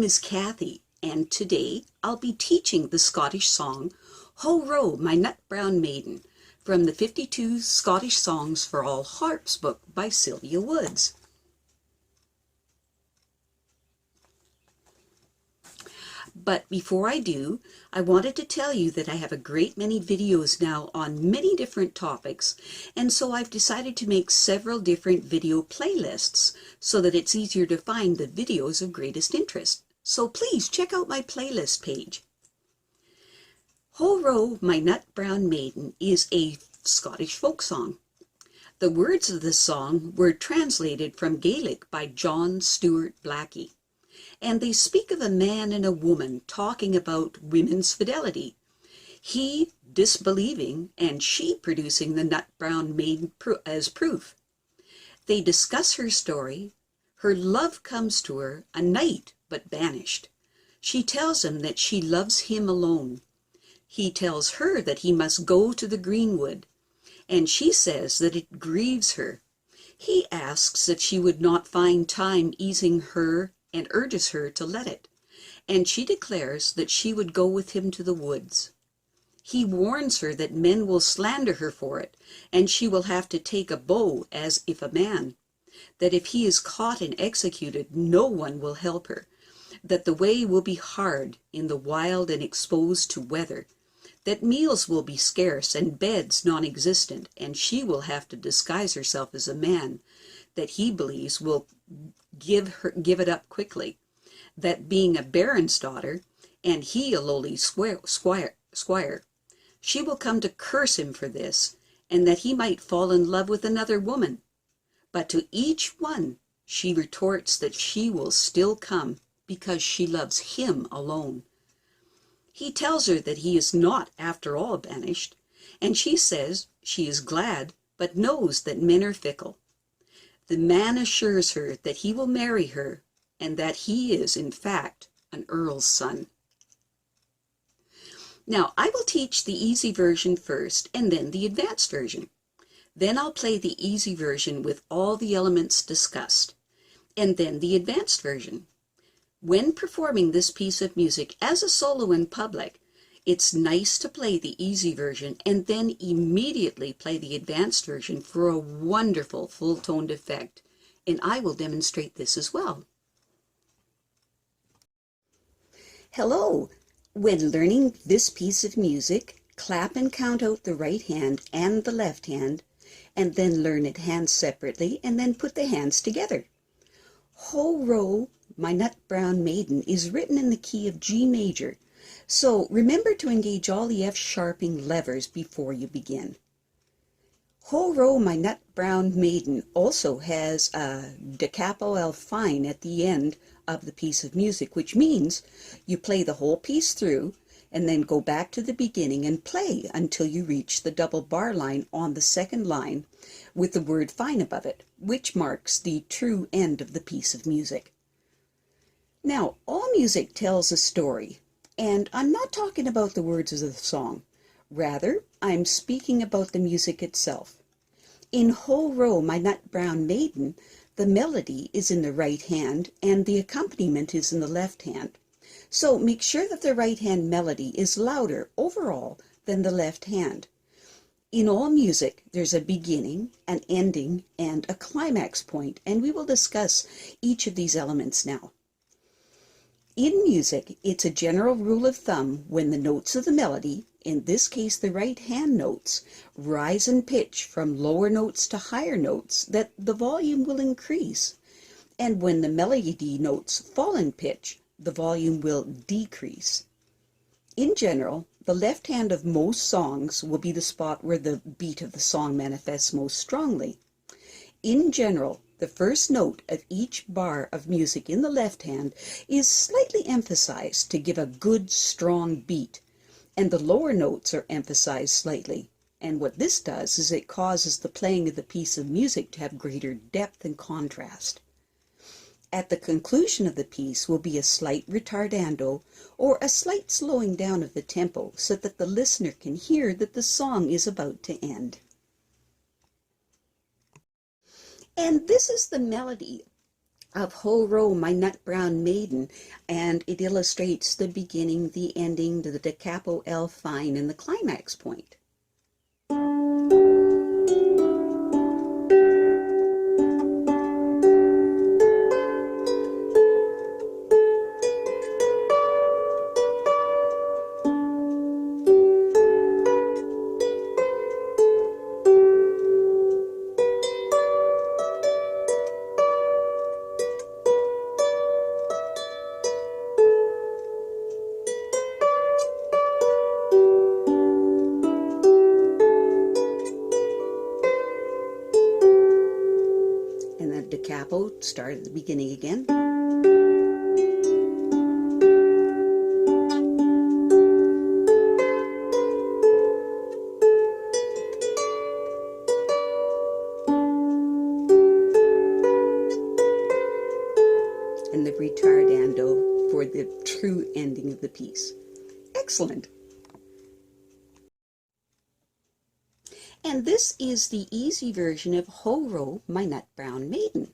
name is Kathy, and today I'll be teaching the Scottish song, Ho Row, My Nut Brown Maiden, from the 52 Scottish Songs for All Harps book by Sylvia Woods. But before I do, I wanted to tell you that I have a great many videos now on many different topics, and so I've decided to make several different video playlists so that it's easier to find the videos of greatest interest. So please check out my playlist page. Ho Row, My Nut Brown Maiden is a Scottish folk song. The words of the song were translated from Gaelic by John Stuart Blackie, and they speak of a man and a woman talking about women's fidelity, he disbelieving and she producing the Nut Brown Maiden as proof. They discuss her story. Her love comes to her, a knight but banished. She tells him that she loves him alone. He tells her that he must go to the greenwood, and she says that it grieves her. He asks if she would not find time easing her and urges her to let it, and she declares that she would go with him to the woods. He warns her that men will slander her for it, and she will have to take a bow as if a man, that if he is caught and executed, no one will help her, that the way will be hard in the wild and exposed to weather, that meals will be scarce and beds non-existent, and she will have to disguise herself as a man, that he believes will give it up quickly, that being a baron's daughter, and he a lowly squire, she will come to curse him for this, and that he might fall in love with another woman. But to each one she retorts that she will still come, because she loves him alone. He tells her that he is not, after all, banished, and she says she is glad, but knows that men are fickle. The man assures her that he will marry her, and that he is, in fact, an earl's son. Now, I will teach the easy version first, and then the advanced version. Then I'll play the easy version with all the elements discussed, and then the advanced version. When performing this piece of music as a solo in public, it's nice to play the easy version and then immediately play the advanced version for a wonderful full-toned effect, and I will demonstrate this as well. Hello! When learning this piece of music, clap and count out the right hand and the left hand, and then learn it hands separately, and then put the hands together. Ho Row, My Nut Brown Maiden is written in the key of G major, so remember to engage all the F sharping levers before you begin. Ho Row, My Nut Brown Maiden also has a da capo L fine at the end of the piece of music, which means you play the whole piece through and then go back to the beginning and play until you reach the double bar line on the second line with the word fine above it, which marks the true end of the piece of music. Now, all music tells a story, and I'm not talking about the words of the song. Rather, I'm speaking about the music itself. In Ho Row, My Nut Brown Maiden, the melody is in the right hand and the accompaniment is in the left hand. So make sure that the right hand melody is louder overall than the left hand. In all music, there's a beginning, an ending, and a climax point, and we will discuss each of these elements now. In music, it's a general rule of thumb when the notes of the melody, in this case the right hand notes, rise in pitch from lower notes to higher notes, that the volume will increase, and when the melody notes fall in pitch, the volume will decrease. In general, the left hand of most songs will be the spot where the beat of the song manifests most strongly. In general, the first note of each bar of music in the left hand is slightly emphasized to give a good, strong beat, and the lower notes are emphasized slightly. And what this does is it causes the playing of the piece of music to have greater depth and contrast. At the conclusion of the piece will be a slight retardando or a slight slowing down of the tempo so that the listener can hear that the song is about to end. And this is the melody of Ho Ro, My Nut Brown Maiden, and it illustrates the beginning, the ending, the da capo L fine, and the climax point. And then da capo start at the beginning again. And the ritardando for the true ending of the piece. Excellent. And this is the easy version of Ho Ro, My Nut Brown Maiden.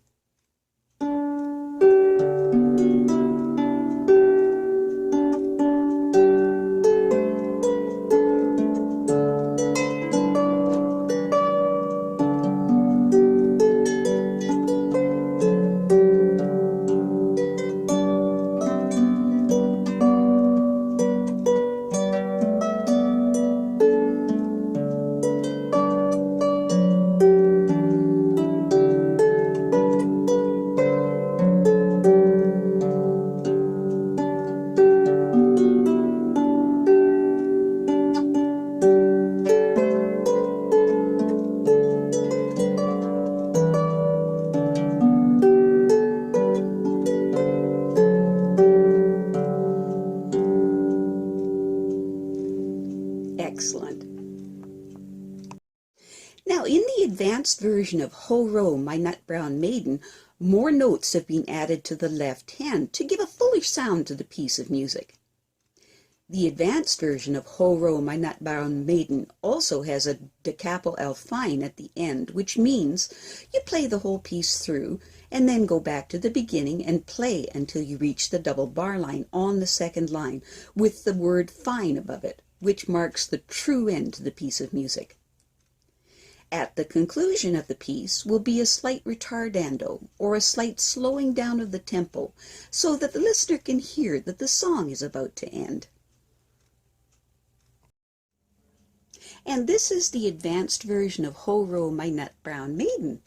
Excellent. Now, in the advanced version of Ho Ro, My Nut Brown Maiden, more notes have been added to the left hand to give a fuller sound to the piece of music. The advanced version of Ho Ro, My Nut Brown Maiden also has a da capo L fine at the end, which means you play the whole piece through and then go back to the beginning and play until you reach the double bar line on the second line with the word fine above it, which marks the true end to the piece of music. At the conclusion of the piece will be a slight ritardando, or a slight slowing down of the tempo, so that the listener can hear that the song is about to end. And this is the advanced version of Ho Ro, My Nut Brown Maiden.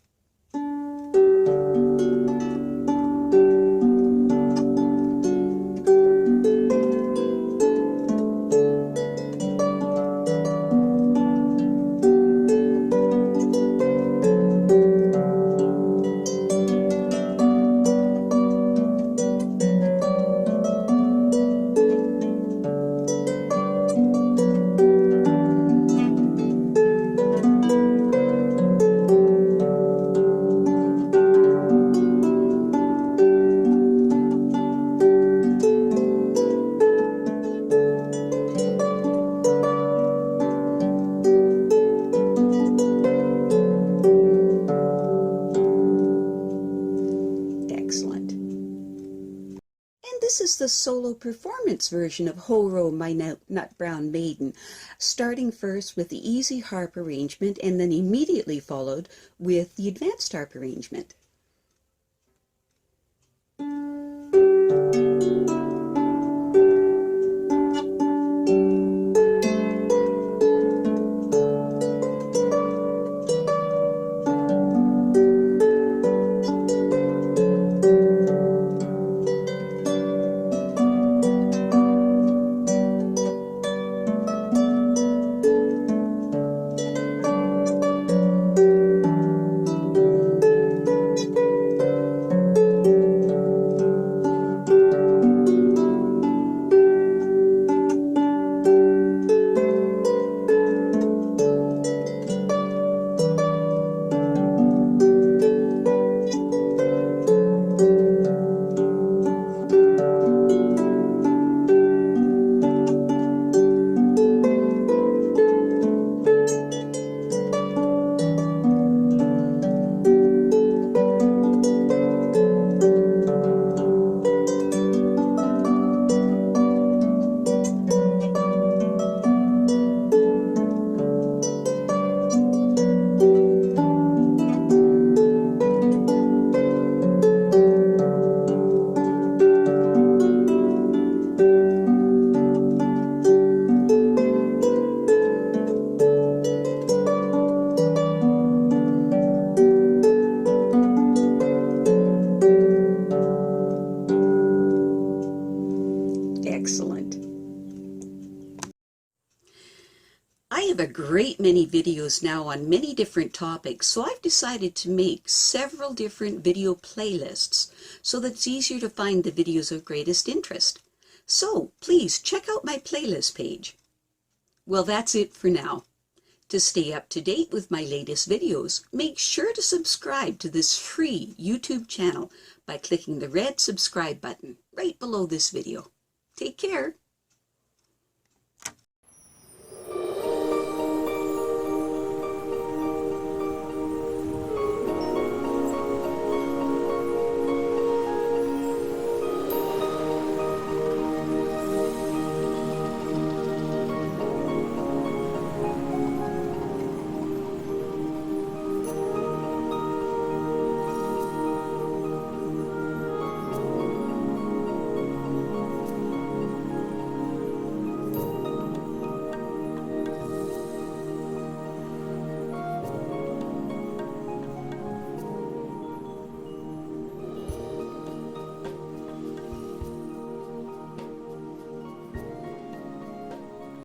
Excellent. And this is the solo performance version of Ho Ro, My Nut Brown Maiden, starting first with the easy harp arrangement and then immediately followed with the advanced harp arrangement. I have a great many videos now on many different topics, so I've decided to make several different video playlists so that it's easier to find the videos of greatest interest. So please check out my playlist page. Well, that's it for now. To stay up to date with my latest videos, make sure to subscribe to this free YouTube channel by clicking the red subscribe button right below this video. Take care.